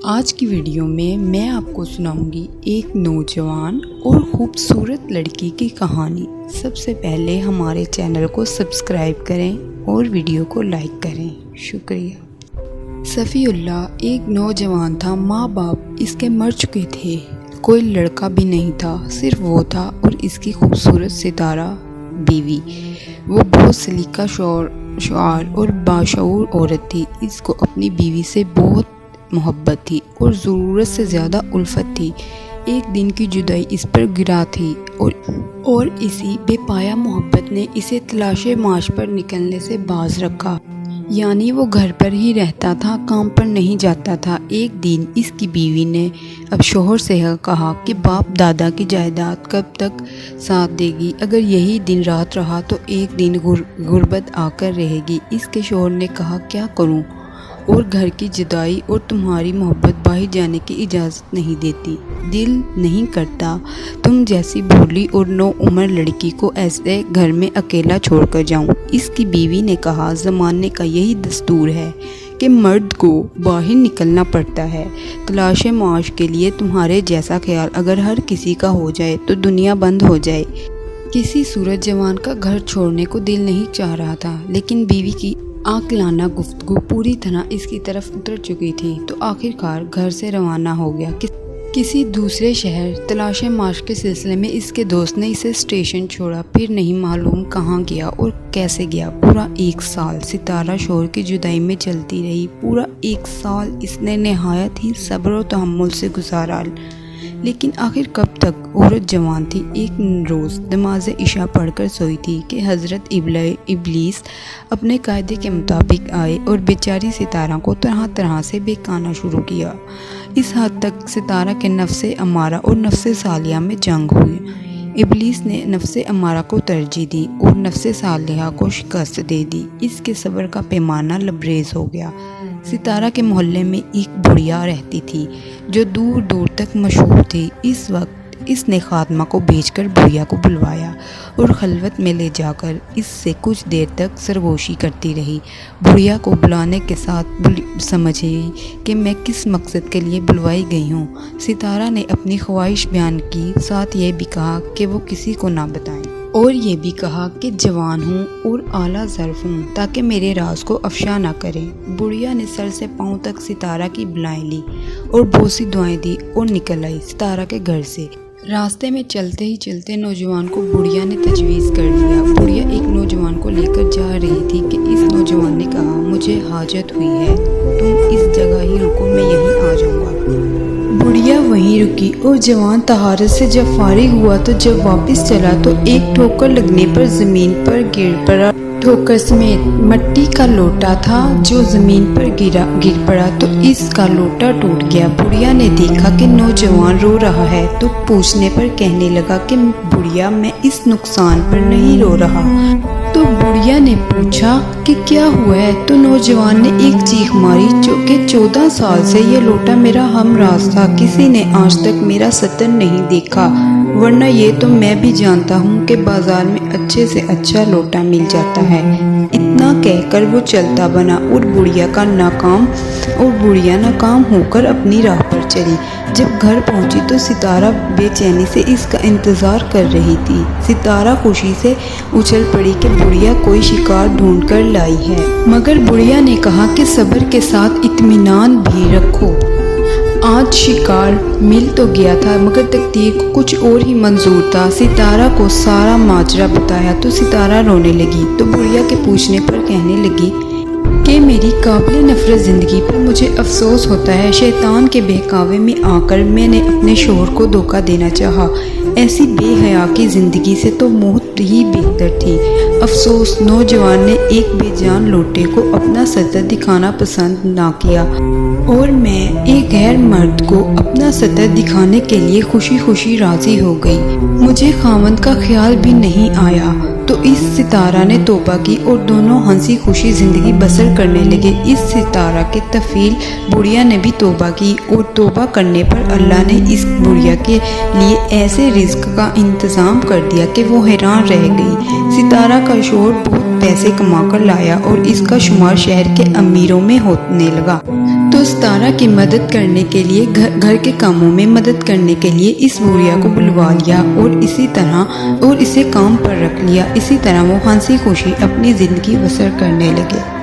آج کی ویڈیو میں آپ کو سناؤں گی ایک نوجوان اور خوبصورت لڑکی کی کہانی۔ سب سے پہلے ہمارے چینل کو سبسکرائب کریں اور ویڈیو کو لائک کریں۔ شکریہ۔ صفی اللہ ایک نوجوان تھا، ماں باپ اس کے مر چکے تھے، کوئی لڑکا بھی نہیں تھا، صرف وہ تھا اور اس کی خوبصورت ستارہ بیوی۔ وہ بہت سلیقہ شعار اور باشعور عورت تھی۔ اس کو اپنی بیوی سے بہت محبت تھی اور ضرورت سے زیادہ الفت تھی۔ ایک دن کی جدائی اس پر گرا تھی اور اسی بے پایہ محبت نے اسے تلاش معاش پر نکلنے سے باز رکھا، یعنی وہ گھر پر ہی رہتا تھا، کام پر نہیں جاتا تھا۔ ایک دن اس کی بیوی نے اب شوہر سے کہا کہ باپ دادا کی جائیداد کب تک ساتھ دے گی؟ اگر یہی دن رات رہا تو ایک دن غربت آ کر رہے گی۔ اس کے شوہر نے کہا کیا کروں، اور گھر کی جدائی اور تمہاری محبت باہر جانے کی اجازت نہیں دیتی، دل نہیں کرتا تم جیسی بھولی اور نو عمر لڑکی کو ایسے گھر میں اکیلا چھوڑ کر جاؤں۔ اس کی بیوی نے کہا زمانے کا یہی دستور ہے کہ مرد کو باہر نکلنا پڑتا ہے تلاش معاش کے لیے، تمہارے جیسا خیال اگر ہر کسی کا ہو جائے تو دنیا بند ہو جائے۔ کسی صورت جوان کا گھر چھوڑنے کو دل نہیں چاہ رہا تھا، لیکن بیوی کی عاقلانہ گفتگو پوری طرح اس کی طرف اتر چکی تھی، تو آخر کار گھر سے روانہ ہو گیا کسی دوسرے شہر۔ تلاش معاش کے سلسلے میں اس کے دوست نے اسے اسٹیشن چھوڑا، پھر نہیں معلوم کہاں گیا اور کیسے گیا۔ پورا 1 سال ستارہ شوہر کی جدائی میں چلتی رہی۔ پورا 1 سال اس نے نہایت ہی صبر و تحمل سے گزارا، لیکن آخر کب تک؟ عورت جوان تھی۔ ایک روز نماز عشاء پڑھ کر سوئی تھی کہ حضرت ابلیس اپنے قاعدے کے مطابق آئے اور بیچاری ستارہ کو طرح طرح سے بہکانا شروع کیا۔ اس حد تک ستارہ کے نفس امارہ اور نفس صالحہ میں جنگ ہوئی۔ ابلیس نے نفس امارہ کو ترجیح دی اور نفس صالحہ کو شکست دے دی۔ اس کے صبر کا پیمانہ لبریز ہو گیا۔ ستارہ کے محلے میں ایک بڑھیا رہتی تھی جو دور دور تک مشہور تھی۔ اس وقت اس نے خادمہ کو بھیج کر بڑھیا کو بلوایا اور خلوت میں لے جا کر اس سے کچھ دیر تک سرگوشی کرتی رہی۔ بڑھیا کو بلانے کے ساتھ سمجھے کہ میں کس مقصد کے لیے بلوائی گئی ہوں۔ ستارہ نے اپنی خواہش بیان کی، ساتھ یہ بھی کہا کہ وہ کسی کو نہ بتائیں، اور یہ بھی کہا کہ جوان ہوں اور اعلیٰ ظرف ہوں تاکہ میرے راز کو افشا نہ کریں۔ بڑھیا نے سر سے پاؤں تک ستارہ کی بلائیں لی اور بہت سی دعائیں دی اور نکل آئی ستارہ کے گھر سے۔ راستے میں چلتے ہی چلتے نوجوان کو بڑھیا نے تجویز کر لیا۔ بڑھیا ایک نوجوان کو لے کر جا رہی تھی کہ اس نوجوان نے کہا مجھے حاجت ہوئی ہے، تم اس جگہ ہی رکو، میں یہیں آ جاؤں گا۔ بڑھیا وہیں رکی اور جوان طہارت سے جب فارغ ہوا تو جب واپس چلا تو ایک ٹھوکر لگنے پر زمین پر گر پڑا۔ ٹھوکر سمیت مٹی کا لوٹا تھا جو زمین پر گر پڑا تو اس کا لوٹا ٹوٹ گیا۔ بڑھیا نے دیکھا کہ نوجوان رو رہا ہے تو پوچھنے پر کہنے لگا کہ بڑھیا میں اس نقصان پر نہیں رو رہا۔ تو بڑھیا نے پوچھا کہ کیا ہوا ہے؟ تو نوجوان نے ایک چیخ ماری کہ 14 سال سے یہ لوٹا میرا ہم راز تھا، کسی نے آج تک میرا ستر نہیں دیکھا، ورنہ یہ تو میں بھی جانتا ہوں کہ بازار میں اچھے سے اچھا لوٹا مل جاتا ہے۔ اتنا کہہ کر وہ چلتا بنا اور بڑھیا ناکام ہو کر اپنی راہ پر چلی۔ جب گھر پہنچی تو ستارہ بے چینی سے اس کا انتظار کر رہی تھی۔ ستارہ خوشی سے اچھل پڑی کہ بڑھیا کوئی شکار ڈھونڈ کر لائی ہے، مگر بڑھیا نے کہا کہ صبر کے ساتھ اطمینان بھی رکھو، آج شکار مل تو گیا تھا مگر تقدیر کو کچھ اور ہی منظور تھا۔ ستارہ کو سارا ماجرا بتایا تو ستارہ رونے لگی، تو بڑھیا کے پوچھنے پر کہنے لگی کہ میری قابل نفرت زندگی پر مجھے افسوس ہوتا ہے۔ شیطان کے بہکاوے میں آ کر میں نے اپنے شوہر کو دھوکہ دینا چاہا، ایسی بے حیا کی زندگی سے تو موت ہی بہتر تھی۔ افسوس نوجوان نے ایک بے جان لوٹے کو اپنا سطر دکھانا پسند نہ کیا، اور میں ایک غیر مرد کو اپنا سطر دکھانے کے لیے خوشی خوشی راضی ہو گئی، مجھے خاوند کا خیال بھی نہیں آیا۔ تو اس ستارہ نے توبہ کی اور دونوں ہنسی خوشی زندگی بسر کرنے لگے۔ اس ستارہ کے طفیل بڑھیا نے بھی توبہ کی اور توبہ کرنے پر اللہ نے اس بڑھیا کے لیے ایسے رزق کا انتظام کر دیا کہ وہ حیران رہ گئی۔ ستارہ کا شوہر بہت پیسے کما کر لایا اور اس کا شمار شہر کے امیروں میں ہونے لگا۔ تو ستارہ کی مدد کرنے کے لیے گھر کے کاموں میں مدد کرنے کے لیے اس بوریا کو بلوا لیا اور اسے کام پر رکھ لیا۔ اسی طرح وہ ہنسی خوشی اپنی زندگی بسر کرنے لگے۔